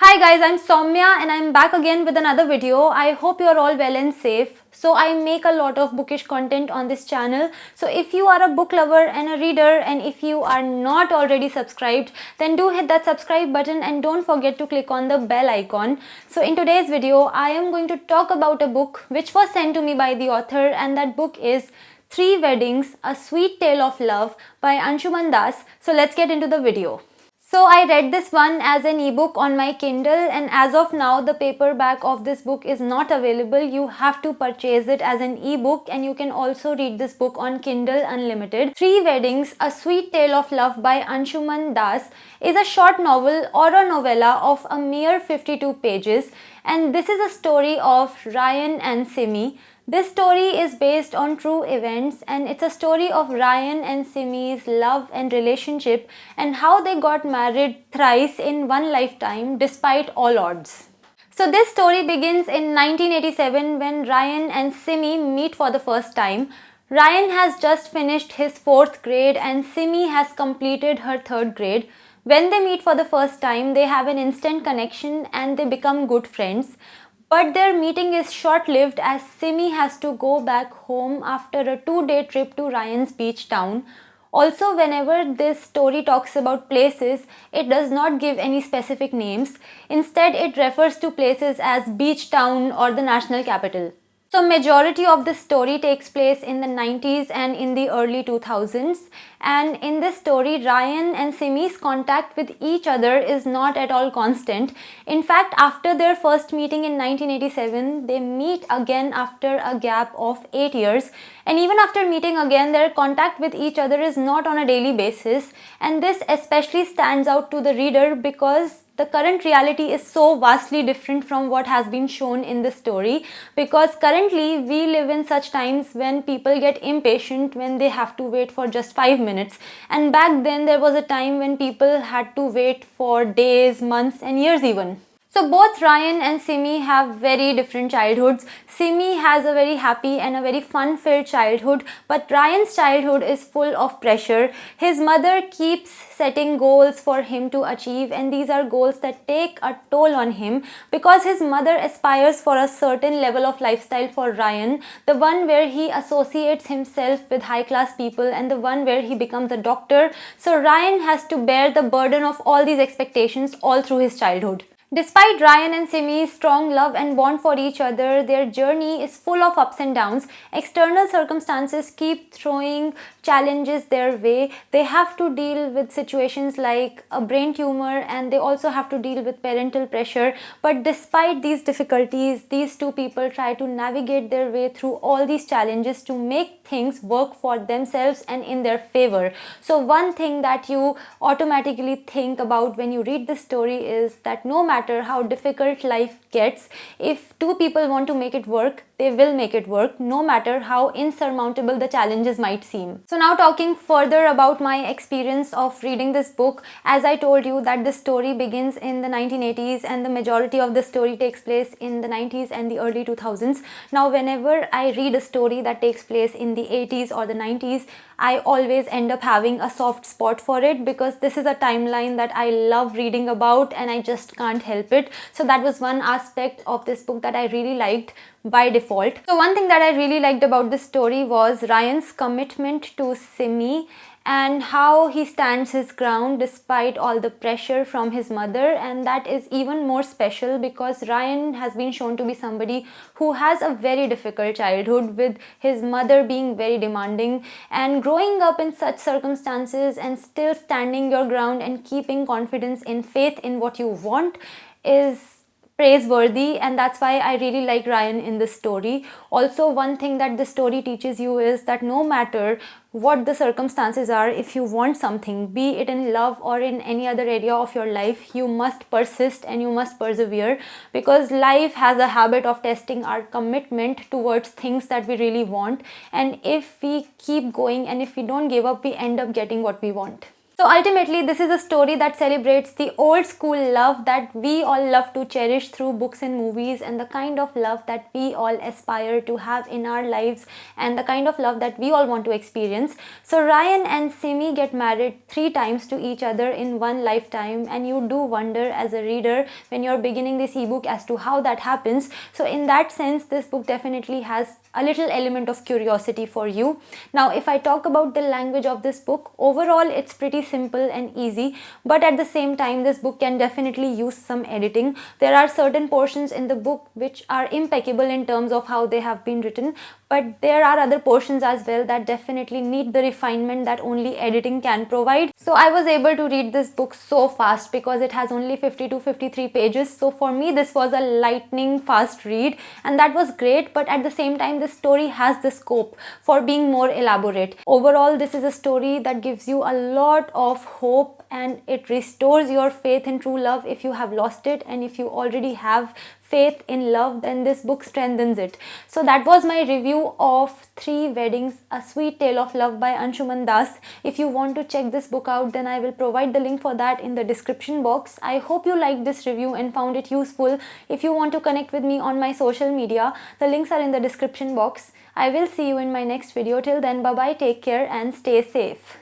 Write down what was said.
Hi guys, I'm Saumya and I'm back again with another video. I hope you're all well and safe. So I make a lot of bookish content on this channel. So if you are a book lover and a reader, and if you are not already subscribed, then do hit that subscribe button and don't forget to click on the bell icon. So in today's video, I am going to talk about a book which was sent to me by the author, and that book is Three Weddings, A Sweet Tale of Love by Ansuman. So let's get into the video. So I read this one as an ebook on my Kindle, and as of now the paperback of this book is not available. You have to purchase it as an ebook, and you can also read this book on Kindle Unlimited. Three Weddings, A Sweet Tale of Love by Ansuman is a short novel or a novella of a mere 52 pages, and this is a story of Ryan and Simi. This story is based on true events, and it's a story of Ryan and Simi's love and relationship and how they got married thrice in one lifetime despite all odds. So this story begins in 1987 when Ryan and Simi meet for the first time. Ryan has just finished his 4th grade and Simi has completed her 3rd grade. When they meet for the first time, they have an instant connection and they become good friends. But their meeting is short-lived as Simi has to go back home after a 2-day trip to Ryan's beach town. Also, whenever this story talks about places, it does not give any specific names. Instead, it refers to places as beach town or the national capital. So majority of the story takes place in the 90s and in the early 2000s, and in this story Ryan and Simi's contact with each other is not at all constant. In fact, after their first meeting in 1987, they meet again after a gap of 8 years, and even after meeting again, their contact with each other is not on a daily basis, and this especially stands out to the reader because the current reality is so vastly different from what has been shown in the story, because currently we live in such times when people get impatient when they have to wait for just 5 minutes, and back then there was a time when people had to wait for days, months and years even. So both Ryan and Simi have very different childhoods. Simi has a very happy and a very fun-filled childhood, but Ryan's childhood is full of pressure. His mother keeps setting goals for him to achieve, and these are goals that take a toll on him because his mother aspires for a certain level of lifestyle for Ryan, the one where he associates himself with high-class people and the one where he becomes a doctor. So Ryan has to bear the burden of all these expectations all through his childhood. Despite Ryan and Simi's strong love and bond for each other, their journey is full of ups and downs. External circumstances keep throwing challenges their way. They have to deal with situations like a brain tumor, and they also have to deal with parental pressure. But despite these difficulties, these two people try to navigate their way through all these challenges to make things work for themselves and in their favor. So one thing that you automatically think about when you read this story is that no matter how difficult life gets, if two people want to make it work, they will make it work, no matter how insurmountable the challenges might seem. So now talking further about my experience of reading this book, as I told you that the story begins in the 1980s and the majority of the story takes place in the 90s and the early 2000s. Now whenever I read a story that takes place in the 80s or the 90s, I always end up having a soft spot for it because this is a timeline that I love reading about and I just can't help it. So that was one aspect of this book that I really liked by default. So one thing that I really liked about this story was Ryan's commitment to Simi and how he stands his ground despite all the pressure from his mother, and that is even more special because Ryan has been shown to be somebody who has a very difficult childhood, with his mother being very demanding, and growing up in such circumstances and still standing your ground and keeping confidence in faith in what you want is praiseworthy, and that's why I really like Ryan in this story. Also, one thing that the story teaches you is that no matter what the circumstances are, if you want something, be it in love or in any other area of your life, you must persist and you must persevere, because life has a habit of testing our commitment towards things that we really want, and if we keep going and if we don't give up, we end up getting what we want. So ultimately, this is a story that celebrates the old school love that we all love to cherish through books and movies, and the kind of love that we all aspire to have in our lives, and the kind of love that we all want to experience. So Ryan and Simi get married 3 times to each other in one lifetime, and you do wonder as a reader when you're beginning this ebook as to how that happens. So in that sense, this book definitely has a little element of curiosity for you. Now, if I talk about the language of this book, overall it's pretty simple and easy, but at the same time this book can definitely use some editing. There are certain portions in the book which are impeccable in terms of how they have been written, but there are other portions as well that definitely need the refinement that only editing can provide. So I was able to read this book so fast because it has only 50 to 53 pages. So for me this was a lightning fast read, and that was great, but at the same time this story has the scope for being more elaborate. Overall, this is a story that gives you a lot of hope, and it restores your faith in true love if you have lost it, and if you already have faith in love, then this book strengthens it. So that was my review of 3 Weddings, A Sweet Tale of Love by Ansuman Das. If you want to check this book out, then I will provide the link for that in the description box. I hope you liked this review and found it useful. If you want to connect with me on my social media, the links are in the description box. I will see you in my next video. Till then, bye bye, take care and stay safe.